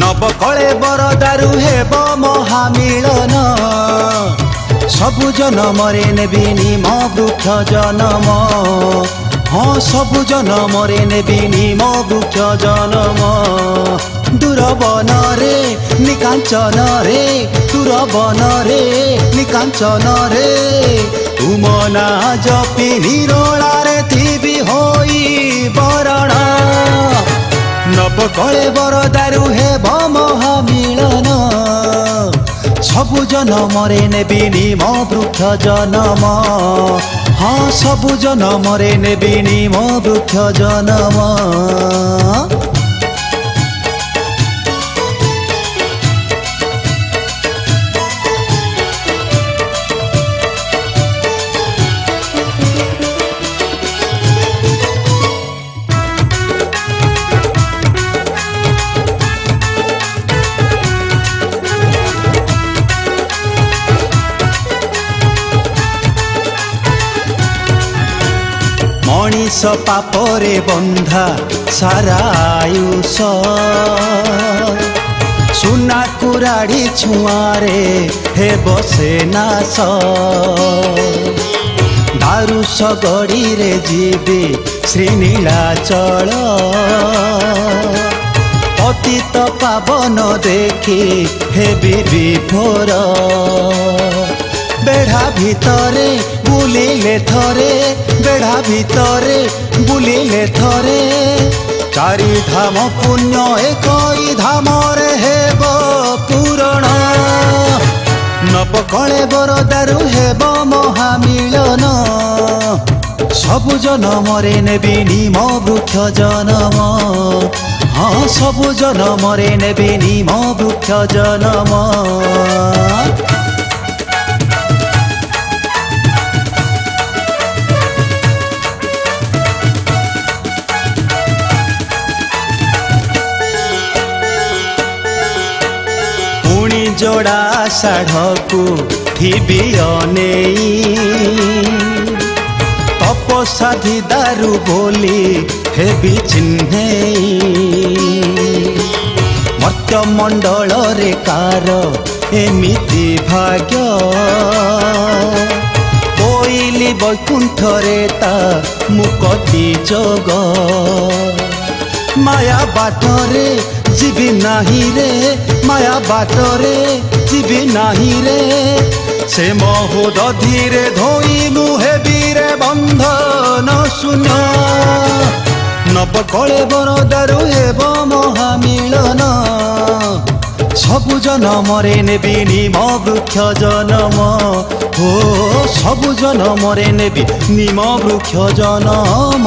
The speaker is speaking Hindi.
नवकळेबर दारु हेब महामिलन सबु जनमरे नेबी निम वृक्ष जनम हाँ सबु जनमरे नेबी निम वृक्ष जनम दूर बन रे निकांचन रे दूर बन रे निकांचन रे तुम ना जपी निरोला रे थी होई बरण नवकळेबर दारु हेब महामिलन सबु जनमरे नेबी निम वृक्ष जनम हाँ सबु जनमरे नेबी निम वृक्ष जनम मनीष पापरे बंधा सारा आयुष सुना कुराड़ी छुआरे हे बसे नाश दारु सगड़ी रे जीवी श्रीनीलाचल पतित पावन देखी हे विभोर बेढ़ा भितरे बुलिले थरे बेढ़ा भितरे बुलिले थरे चारि धाम पुण्य एकई धाम रे हेब पूरण नवकळेबर दारु हेब महामिलन सबु जनमरे नेबी निम वृक्ष जनम हाँ सबु जनमरे नेबी निम वृक्ष जनम जोड़ा साढ़कू थी अनेई तपसाधी दारु बोली हेबी चिन्हे मर्त्य मंडल रे कार एमिति भाग्य कोइली बैकुंठ रे ता मुकति जोग माया बाटरे जीवी नाही रे माया बाटरे जीवी नाही रे से महोद धीरे धोई मुहे बीरे बंधन शून्य नवकळेबर दारु हेब महामिलन सबु जनमरे नेबी निम वृक्ष जनम हो सबु जनमरे नेबी निम वृक्ष जनम।